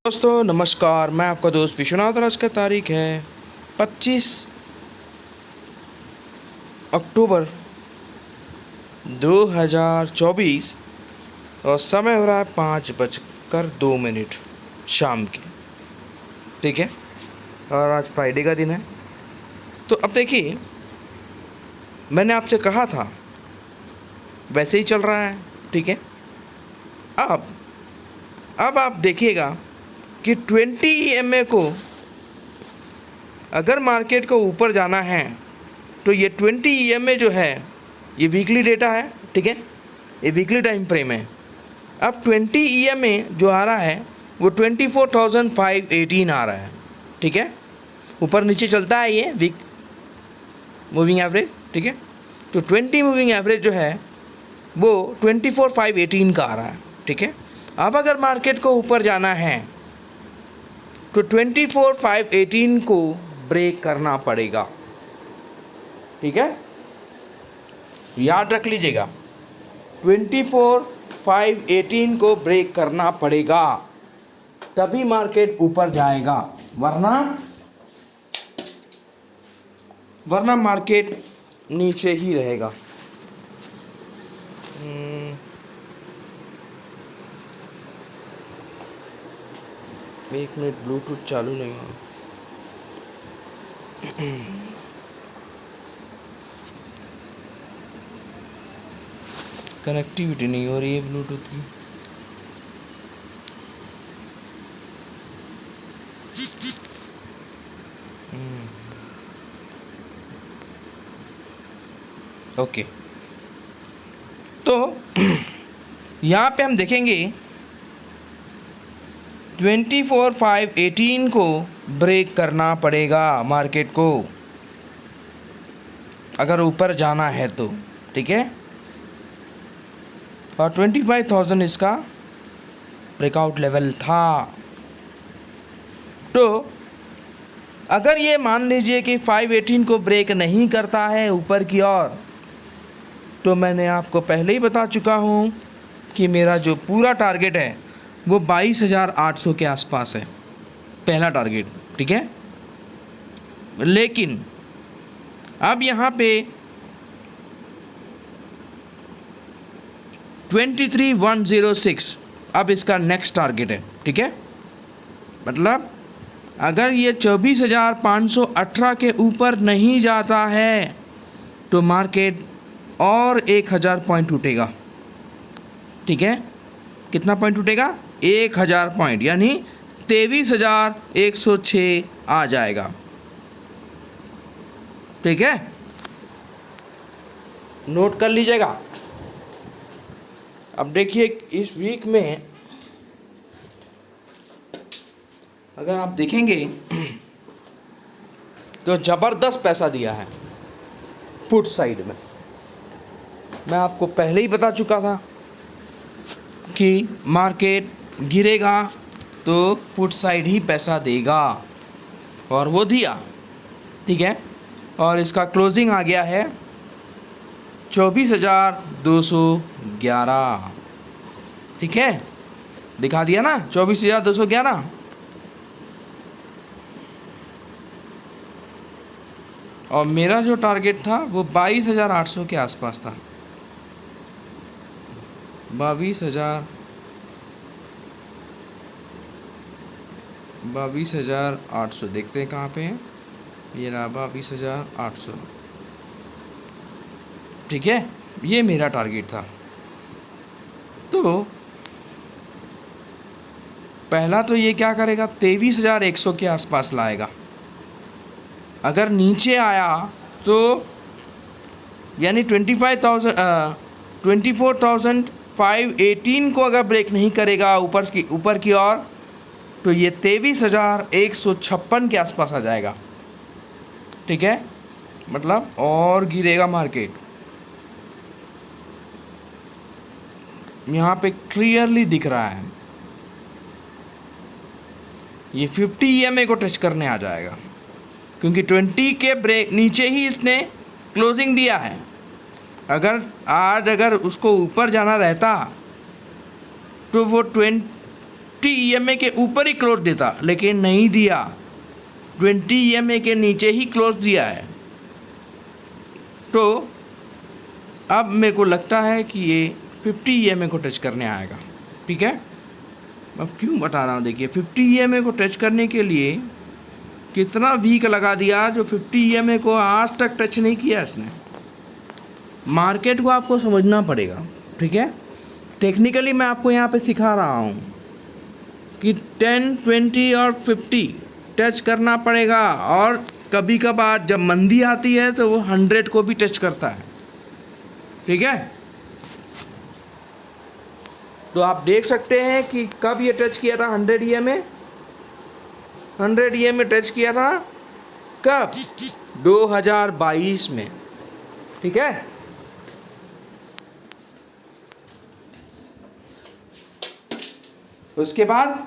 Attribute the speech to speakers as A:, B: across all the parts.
A: दोस्तों नमस्कार, मैं आपका दोस्त विश्वनाथ और आज का तारीख है 25 अक्टूबर 2024 और समय हो रहा है 5:02 शाम के। ठीक है, और आज फ्राइडे का दिन है। तो अब देखिए, मैंने आपसे कहा था वैसे ही चल रहा है। ठीक है, अब आप देखिएगा कि 20 EMA को अगर मार्केट को ऊपर जाना है तो ये 20 EMA जो है ये वीकली डेटा है। ठीक है, ये वीकली टाइम फ्रेम है। अब 20 EMA जो आ रहा है वो 24,518 आ रहा है। ठीक है, ऊपर नीचे चलता है ये वीक मूविंग एवरेज। ठीक है, तो 20 मूविंग एवरेज जो है वो 24,518 का आ रहा है। ठीक है, अब अगर मार्केट को ऊपर जाना है तो 24,518 को ब्रेक करना पड़ेगा। ठीक है, याद रख लीजिएगा, 24,518 को ब्रेक करना पड़ेगा, तभी मार्केट ऊपर जाएगा, वरना मार्केट नीचे ही रहेगा। एक मिनट, ब्लूटूथ चालू नहीं है। कनेक्टिविटी नहीं हो रही है ब्लूटूथ की। ओके, तो यहाँ पे हम देखेंगे 24,518 को ब्रेक करना पड़ेगा मार्केट को अगर ऊपर जाना है तो। ठीक है, और 25,000 इसका ब्रेकआउट लेवल था। तो अगर ये मान लीजिए कि 518 को ब्रेक नहीं करता है ऊपर की ओर, तो मैंने आपको पहले ही बता चुका हूँ कि मेरा जो पूरा टारगेट है वो 22,800 के आसपास है, पहला टारगेट। ठीक है, लेकिन अब यहाँ पे 23,106 अब इसका नेक्स्ट टारगेट है। ठीक है, मतलब अगर ये 24,518 के ऊपर नहीं जाता है तो मार्केट और 1,000 पॉइंट टूटेगा। ठीक है, कितना पॉइंट टूटेगा? 1,000 पॉइंट, यानी 23,106 आ जाएगा। ठीक है, नोट कर लीजिएगा। अब देखिए, इस वीक में अगर आप देखेंगे तो ज़बरदस्त पैसा दिया है पुट साइड में। मैं आपको पहले ही बता चुका था कि मार्केट गिरेगा तो पुट साइड ही पैसा देगा, और वो दिया। ठीक है, और इसका क्लोजिंग आ गया है 24,211। ठीक है, दिखा दिया ना, 24,211। और मेरा जो टारगेट था वो 22,800 के आसपास था। 22,800 देखते हैं कहाँ पे है। ये रहा 22,800। ठीक है, ये मेरा टारगेट था। तो पहला तो ये क्या करेगा, 23,100 के आसपास लाएगा। अगर नीचे आया तो यानी 24,518 को अगर ब्रेक नहीं करेगा ऊपर की ओर, तो ये 23,156 के आसपास आ जाएगा। ठीक है, मतलब और गिरेगा मार्केट। यहाँ पे क्लियरली दिख रहा है ये 50 EMA को टच करने आ जाएगा, क्योंकि 20 के ब्रेक नीचे ही इसने क्लोजिंग दिया है। अगर उसको ऊपर जाना रहता तो वो 50 EMA के ऊपर ही क्लोज देता, लेकिन नहीं दिया, 20 EMA के नीचे ही क्लोज दिया है। तो अब मेरे को लगता है कि ये 50 EMA को टच करने आएगा। ठीक है, अब क्यों बता रहा हूँ, देखिए 50 EMA को टच करने के लिए कितना वीक लगा दिया, जो 50 EMA को आज तक टच नहीं किया इसने। मार्केट को आपको समझना पड़ेगा। ठीक है, टेक्निकली मैं आपको यहाँ पे सिखा रहा हूँ कि 10, 20 और 50 टच करना पड़ेगा, और कभी कभार जब मंदी आती है तो वो 100 को भी टच करता है। ठीक है, तो आप देख सकते हैं कि कब ये टच किया था 100 EMA। 100 EMA टच किया था कब, 2022 में। ठीक है, उसके बाद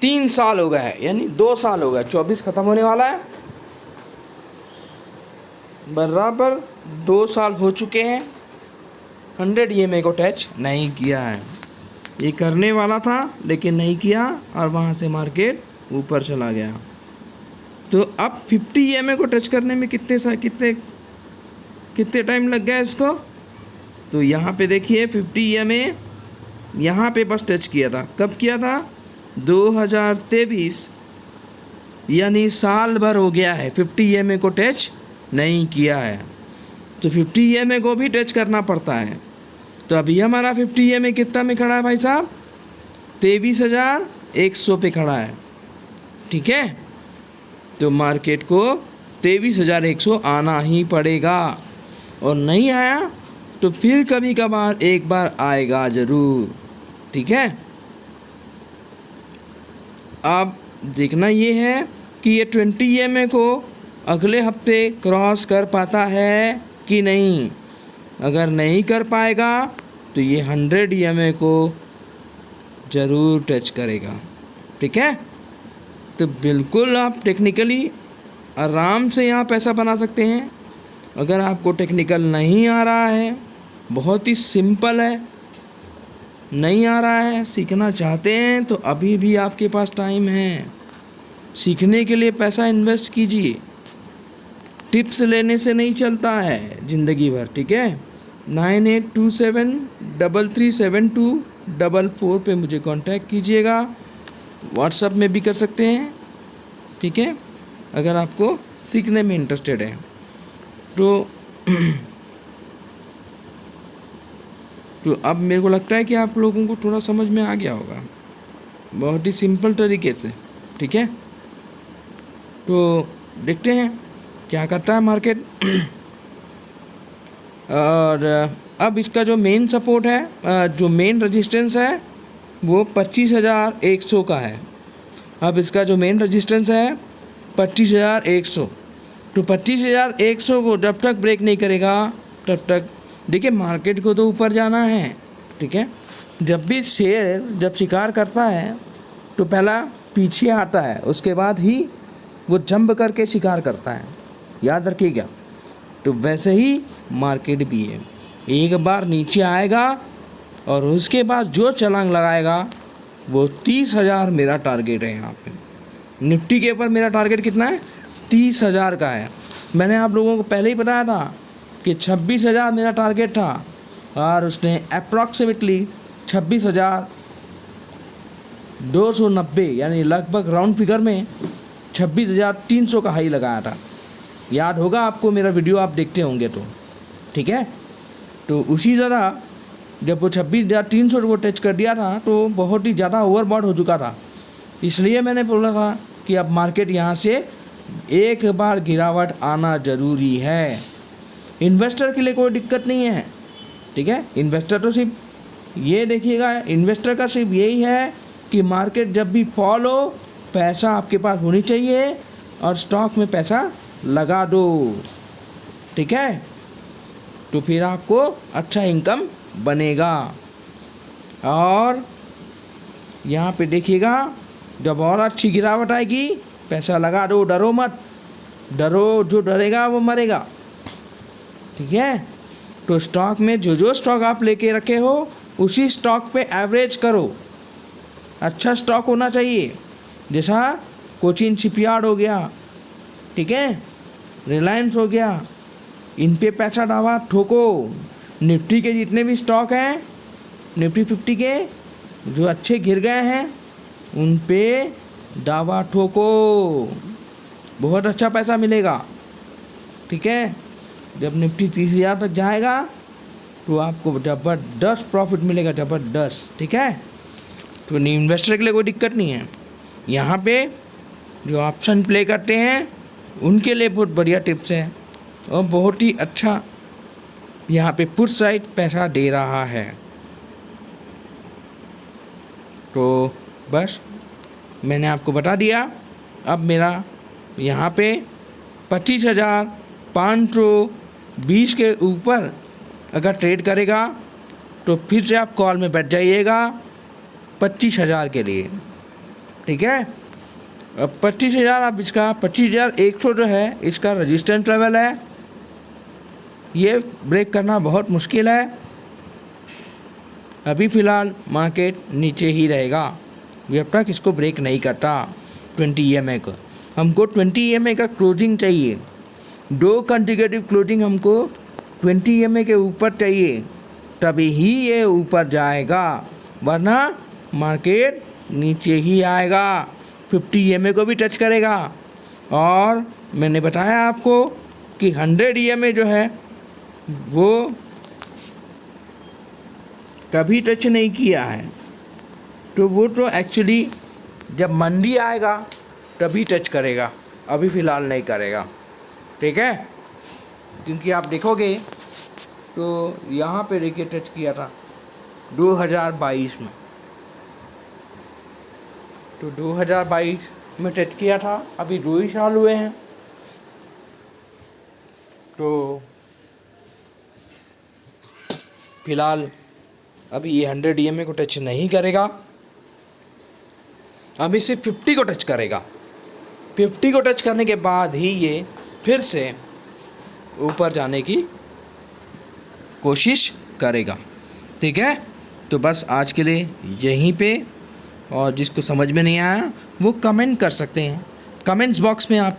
A: 3 साल हो गए हैं, यानी 2 साल हो गए, 24 ख़त्म होने वाला है, बराबर 2 साल हो चुके हैं, 100 EMA को टच नहीं किया है। ये करने वाला था लेकिन नहीं किया, और वहाँ से मार्केट ऊपर चला गया। तो अब 50 EMA को टच करने में कितने टाइम लग गया इसको। तो यहाँ पे देखिए 50 EMA यहाँ पे बस टच किया था, कब किया था, 2023, यानी साल भर हो गया है 50 EMA को टच नहीं किया है। तो 50 EMA को भी टच करना पड़ता है। तो अभी हमारा 50 EMA कितना में खड़ा है भाई साहब, 23,100 पे खड़ा है। ठीक है, तो मार्केट को 23,100 आना ही पड़ेगा, और नहीं आया तो फिर कभी कभार एक बार आएगा ज़रूर। ठीक है, अब देखना ये है कि ये 20 EMA को अगले हफ्ते क्रॉस कर पाता है कि नहीं। अगर नहीं कर पाएगा तो ये 100 EMA को ज़रूर टच करेगा। ठीक है, तो बिल्कुल आप टेक्निकली आराम से यहाँ पैसा बना सकते हैं। अगर आपको टेक्निकल नहीं आ रहा है, बहुत ही सिंपल है, नहीं आ रहा है, सीखना चाहते हैं, तो अभी भी आपके पास टाइम है। सीखने के लिए पैसा इन्वेस्ट कीजिए, टिप्स लेने से नहीं चलता है ज़िंदगी भर। ठीक है, 9827337244 पे मुझे कांटेक्ट कीजिएगा, व्हाट्सएप में भी कर सकते हैं। ठीक है, अगर आपको सीखने में इंटरेस्टेड है तो अब मेरे को लगता है कि आप लोगों को थोड़ा समझ में आ गया होगा, बहुत ही सिंपल तरीके से। ठीक है, तो देखते हैं क्या करता है मार्केट। और अब इसका जो मेन सपोर्ट है, जो मेन रेजिस्टेंस है, वो 25,100 का है। अब इसका जो मेन रेजिस्टेंस है 25,100, तो 25,100 को जब तक ब्रेक नहीं करेगा तब तक, देखिए मार्केट को तो ऊपर जाना है। ठीक है, जब भी शेयर जब शिकार करता है तो पहला पीछे आता है, उसके बाद ही वो जंप करके शिकार करता है, याद रखिएगा। तो वैसे ही मार्केट भी है, एक बार नीचे आएगा और उसके बाद जो छलांग लगाएगा वो 30,000 मेरा टारगेट है। यहाँ पे निफ्टी के ऊपर मेरा टारगेट कितना है, 30,000 का है। मैंने आप लोगों को पहले ही बताया था कि 26,000 मेरा टारगेट था, और उसने अप्रॉक्सीमेटली 26,290, यानी लगभग राउंड फिगर में 26,300 का हाई लगाया था। याद होगा आपको, मेरा वीडियो आप देखते होंगे तो। ठीक है, तो उसी तरह जब वो 26,300 को टच कर दिया था तो बहुत ही ज़्यादा ओवरबॉट हो चुका था, इसलिए मैंने बोला था कि अब मार्केट यहाँ से एक बार गिरावट आना ज़रूरी है। इन्वेस्टर के लिए कोई दिक्कत नहीं है। ठीक है, इन्वेस्टर तो सिर्फ ये देखिएगा, इन्वेस्टर का सिर्फ यही है कि मार्केट जब भी फॉल हो, पैसा आपके पास होनी चाहिए और स्टॉक में पैसा लगा दो। ठीक है, तो फिर आपको अच्छा इनकम बनेगा। और यहाँ पे देखिएगा, जब और अच्छी गिरावट आएगी पैसा लगा दो, डरो मत, डरो, जो डरेगा वो मरेगा। ठीक है, तो स्टॉक में जो स्टॉक आप लेके रखे हो उसी स्टॉक पे एवरेज करो। अच्छा स्टॉक होना चाहिए, जैसा कोचिन शिपयार्ड हो गया, ठीक है, रिलायंस हो गया, इन पे पैसा डावा ठोको। निफ्टी के जितने भी स्टॉक हैं, निफ्टी 50 के जो अच्छे गिर गए हैं, उन पे डावा ठोको, बहुत अच्छा पैसा मिलेगा, ठीक है। जब निफ्टी 30,000 तक जाएगा तो आपको ज़बरदस्त प्रॉफिट मिलेगा, ज़बरदस्त, ठीक है। तो इन्वेस्टर के लिए कोई दिक्कत नहीं है। यहाँ पे जो ऑप्शन प्ले करते हैं उनके लिए बहुत बढ़िया टिप्स है और बहुत ही अच्छा यहाँ पे पुट साइड पैसा दे रहा है। तो बस मैंने आपको बता दिया। अब मेरा यहाँ पे 25,520 के ऊपर अगर ट्रेड करेगा तो फिर से आप कॉल में बैठ जाइएगा 25,000 के लिए, ठीक है। अब 25,000 आप इसका 25,100 जो है इसका रेजिस्टेंस लेवल है, ये ब्रेक करना बहुत मुश्किल है। अभी फ़िलहाल मार्केट नीचे ही रहेगा जब तक इसको ब्रेक नहीं करता 20 EMA को। हमको 20 EMA का क्लोजिंग चाहिए, 2 कंसेक्यूटिव क्लोजिंग हमको 20 EMA के ऊपर चाहिए, तभी ही ये ऊपर जाएगा, वरना मार्केट नीचे ही आएगा, 50 EMA को भी टच करेगा। और मैंने बताया आपको कि 100 EMA जो है वो कभी टच नहीं किया है, तो वो तो एक्चुअली जब मंदी आएगा तभी टच करेगा, अभी फ़िलहाल नहीं करेगा, ठीक है। क्योंकि आप देखोगे तो यहाँ पे देखिए टच किया था 2022 में, तो 2022 में टच किया था, अभी 2 ही साल हुए हैं। तो फ़िलहाल अभी ये 100 EMA को टच नहीं करेगा, अभी सिर्फ 50 को टच करेगा। 50 को टच करने के बाद ही ये फिर से ऊपर जाने की कोशिश करेगा, ठीक है। तो बस आज के लिए यहीं पे, और जिसको समझ में नहीं आया वो कमेंट कर सकते हैं, कमेंट्स बॉक्स में आप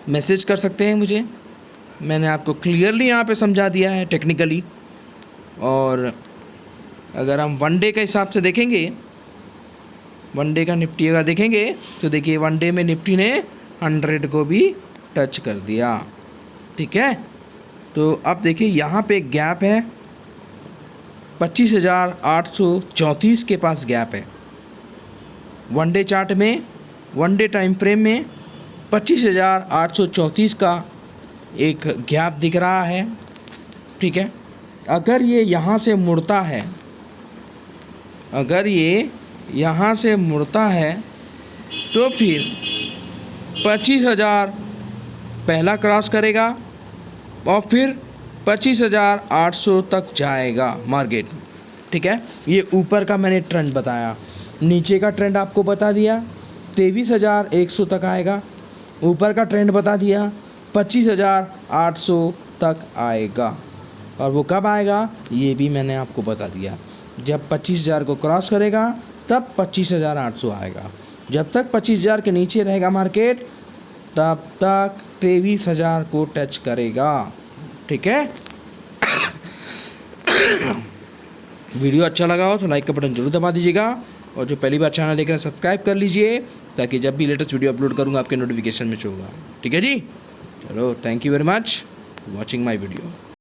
A: मैसेज कर सकते हैं मुझे। मैंने आपको क्लियरली यहाँ पे समझा दिया है टेक्निकली। और अगर हम वन डे के हिसाब से देखेंगे, वन डे का निफ्टी अगर देखेंगे तो देखिए वन डे में निफ्टी ने 100 को भी टच कर दिया, ठीक है। तो अब देखिए यहाँ पे एक गैप है, 25,834 के पास गैप है। वन डे चार्ट में, वन डे टाइम फ्रेम में 25,834 का एक गैप दिख रहा है, ठीक है। अगर ये यहाँ से मुड़ता है, अगर ये यहाँ से मुड़ता है तो फिर 25,000 पहला क्रॉस करेगा और फिर 25,800 तक जाएगा मार्केट, ठीक है। ये ऊपर का मैंने ट्रेंड बताया, नीचे का ट्रेंड आपको बता दिया 23,100 तक आएगा, ऊपर का ट्रेंड बता दिया 25,800 तक आएगा। और वो कब आएगा ये भी मैंने आपको बता दिया, जब 25,000 को क्रॉस करेगा तब 25,800 आएगा। जब तक 25,000 के नीचे रहेगा मार्केट तब तक 23,000 को टच करेगा, ठीक है। वीडियो अच्छा लगा हो तो लाइक का बटन जरूर दबा दीजिएगा, और जो पहली बार चैनल देख रहे हैं सब्सक्राइब कर लीजिए, ताकि जब भी लेटेस्ट वीडियो अपलोड करूँगा आपके नोटिफिकेशन में शो होगा, ठीक है जी। चलो, thank you very much watching my video.